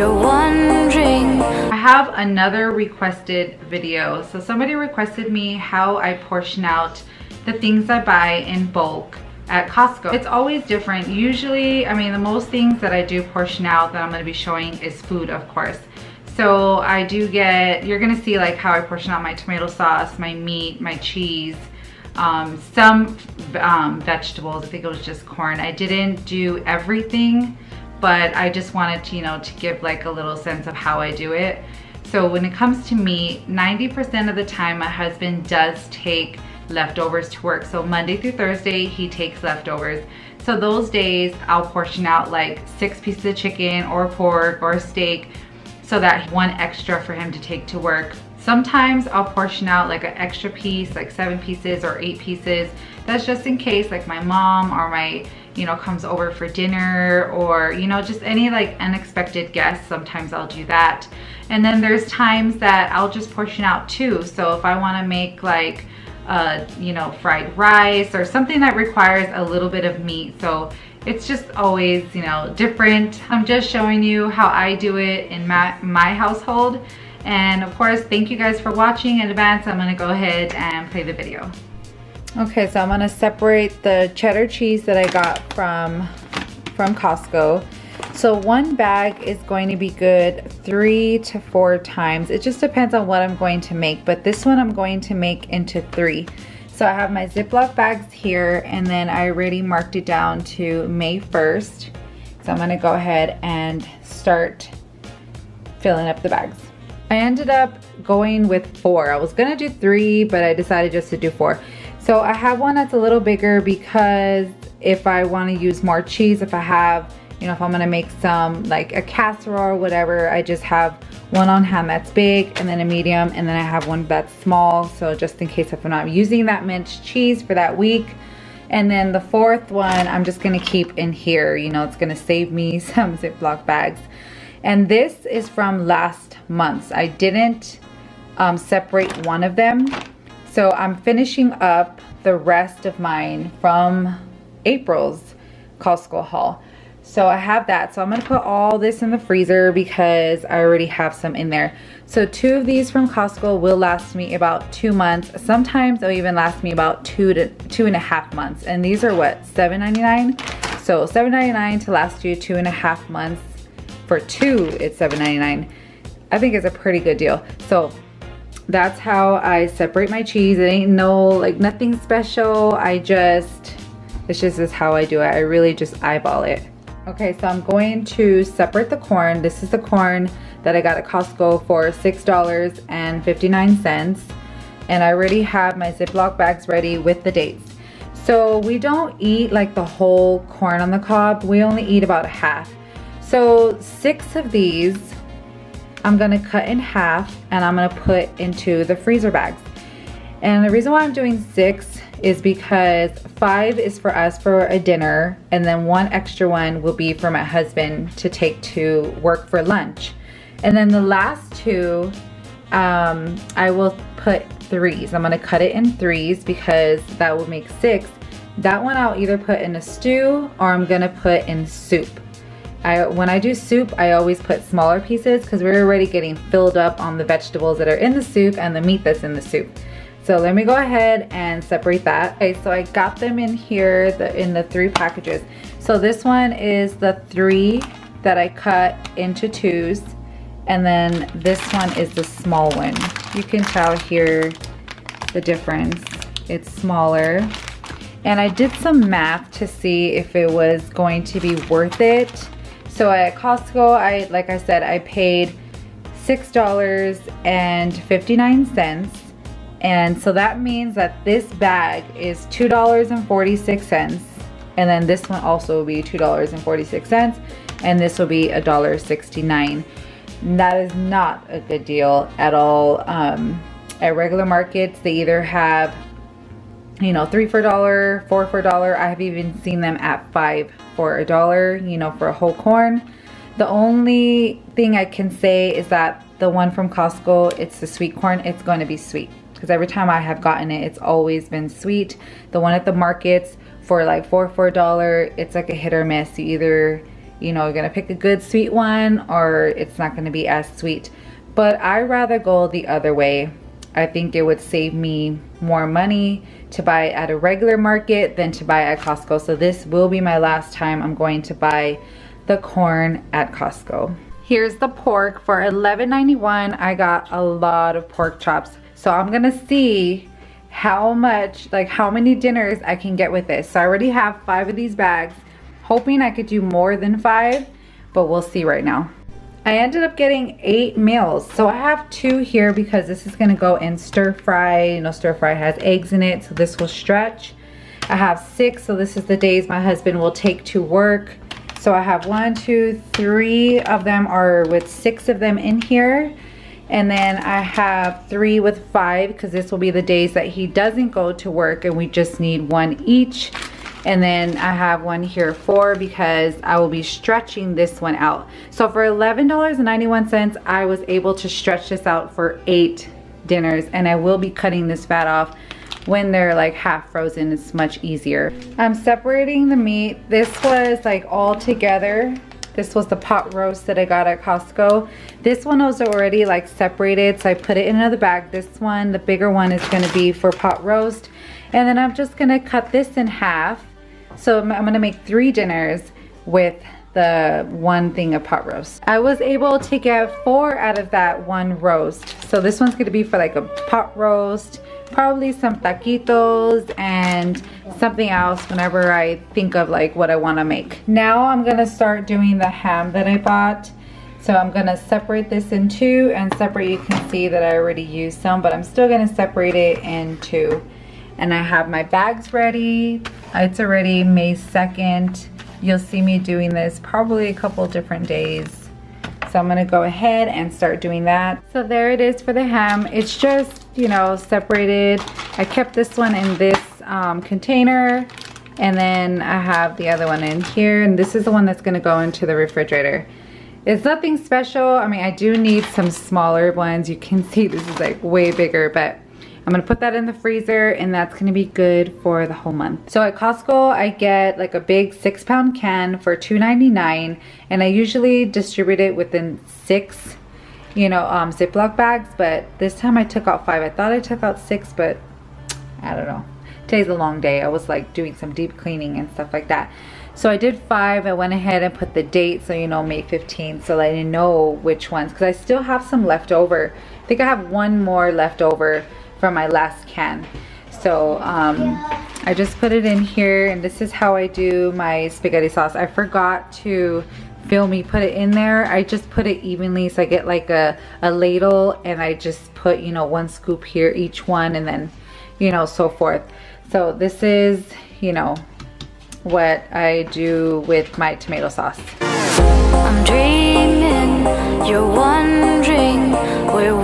you're wondering. I have another requested video. So somebody requested me how I portion out the things I buy in bulk at Costco. It's always different. Usually, I mean, the most things that I do portion out that I'm going to be showing is food, of course. So I do get, you're going to see like how I portion out my tomato sauce, my meat, my cheese, some vegetables. I think it was just corn. I didn't do everything, but I just wanted to, you know, to give like a little sense of how I do it. So when it comes to meat, 90% of the time my husband does take leftovers to work. So Monday through Thursday, he takes leftovers. So those days I'll portion out like 6 pieces of chicken or pork or steak, so that one extra for him to take to work. Sometimes I'll portion out like an extra piece, like 7 pieces or 8 pieces. That's just in case like my mom or my, you know, comes over for dinner, or, you know, just any like unexpected guests. Sometimes I'll do that. And then there's times that I'll just portion out too. So if I want to make like you know, fried rice or something that requires a little bit of meat. So it's just always, you know, different. I'm just showing you how I do it in my household. And of course, thank you guys for watching in advance. I'm gonna go ahead and play the video. Okay, so I'm gonna separate the cheddar cheese that I got from Costco. So one bag is going to be good 3 to 4 times. It just depends on what I'm going to make, but this one I'm going to make into 3. So I have my Ziploc bags here, and then I already marked it down to May 1st. So I'm gonna go ahead and start filling up the bags. I ended up going with 4. I was gonna do 3, but I decided just to do 4. So I have one that's a little bigger because if I wanna use more cheese, if I have, you know, if I'm gonna make some like a casserole or whatever, I just have one on hand that's big, and then a medium, and then I have one that's small, so just in case if I'm not using that minced cheese for that week. And then the 4th one I'm just gonna keep in here, you know, it's gonna save me some Ziploc bags. And this is from last month's. I didn't separate one of them, so I'm finishing up the rest of mine from April's Costco haul. So I have that. So I'm gonna put all this in the freezer because I already have some in there. So 2 of these from Costco will last me about 2 months. Sometimes they'll even last me about 2 to 2.5 months. And these are what, $7.99? So $7.99 to last you 2.5 months. For 2, it's $7.99. I think it's a pretty good deal. So that's how I separate my cheese. It ain't no, like, nothing special. This just is how I do it. I really just eyeball it. Okay, so I'm going to separate the corn. This is the corn that I got at Costco for $6.59. And I already have my Ziploc bags ready with the dates. So we don't eat like the whole corn on the cob. We only eat about half. So 6 of these I'm gonna cut in half and I'm gonna put into the freezer bags. And the reason why I'm doing 6 is because 5 is for us for a dinner, and then 1 extra one will be for my husband to take to work for lunch. And then the last 2, I will put 3s. I'm gonna cut it in 3s because that will make 6. That one I'll either put in a stew or I'm gonna put in soup. When I do soup, I always put smaller pieces because we're already getting filled up on the vegetables that are in the soup and the meat that's in the soup. So let me go ahead and separate that. Okay, so I got them in here in the 3 packages. So this one is the 3 that I cut into 2s, and then this one is the small one. You can tell here the difference. It's smaller. And I did some math to see if it was going to be worth it. So at Costco, like I said, I paid $6.59. And so that means that this bag is $2.46, and then this one also will be $2.46, and this will be $1.69. That is not a good deal at all. At regular markets, they either have, you know, 3 for $1, 4 for $1. I have even seen them at 5 for $1, you know, for a whole corn. The only thing I can say is that the one from Costco, it's the sweet corn, it's going to be sweet. Because every time I have gotten it, it's always been sweet. The one at the markets for like 4 for $1, it's like a hit or miss. You either you know, you're gonna pick a good sweet one or it's not gonna be as sweet. But I rather go the other way. I think it would save me more money to buy at a regular market than to buy at Costco. So this will be my last time I'm going to buy the corn at Costco. Here's the pork for $11.91. I got a lot of pork chops. So I'm gonna see how much, like how many dinners I can get with this. So I already have 5 of these bags, hoping I could do more than 5, but we'll see right now. I ended up getting 8 meals. So I have 2 here because this is gonna go in stir fry. You know, stir fry has eggs in it, so this will stretch. I have 6, so this is the days my husband will take to work. So I have 1, 2, 3 of them are with 6 of them in here. And then I have 3 with 5 because this will be the days that he doesn't go to work and we just need 1 each. And then I have 1 here 4 because I will be stretching this one out. So for $11.91, I was able to stretch this out for 8 dinners, and I will be cutting this fat off when they're like half frozen. It's much easier. I'm separating the meat. This was like all together. This was the pot roast that I got at Costco. This one was already like separated, so I put it in another bag. This one, the bigger one, is gonna be for pot roast. And then I'm just gonna cut this in half. So I'm gonna make 3 dinners with the 1 thing of pot roast. I was able to get 4 out of that 1 roast. So this one's gonna be for like a pot roast, probably some taquitos and something else whenever I think of like what I wanna make. Now I'm gonna start doing the ham that I bought. So I'm gonna separate this in 2 and separate, you can see that I already used some, but I'm still gonna separate it in 2. And I have my bags ready. It's already May 2nd. You'll see me doing this probably a couple different days. So I'm gonna go ahead and start doing that. So there it is for the ham. It's just, you know, separated. I kept this one in this container, and then I have the other one in here, and this is the one that's gonna go into the refrigerator. It's nothing special. I mean, I do need some smaller ones. You can see this is like way bigger, but I'm gonna put that in the freezer, and that's gonna be good for the whole month. So at Costco, I get like a big 6-pound can for $2.99, and I usually distribute it within 6, you know, Ziploc bags, but this time I took out 5. I thought I took out 6, but I don't know. Today's a long day. I was like doing some deep cleaning and stuff like that. So I did 5. I went ahead and put the date, so you know, May 15th, so I didn't know which ones, because I still have some left over. I think I have 1 more left over from my last can. So I just put it in here, and this is how I do my spaghetti sauce. I forgot to film me put it in there. I just put it evenly, so I get like a ladle, and I just put, you know, 1 scoop here each one, and then, you know, so forth. So this is, you know, what I do with my tomato sauce. I'm dreaming, you're wondering where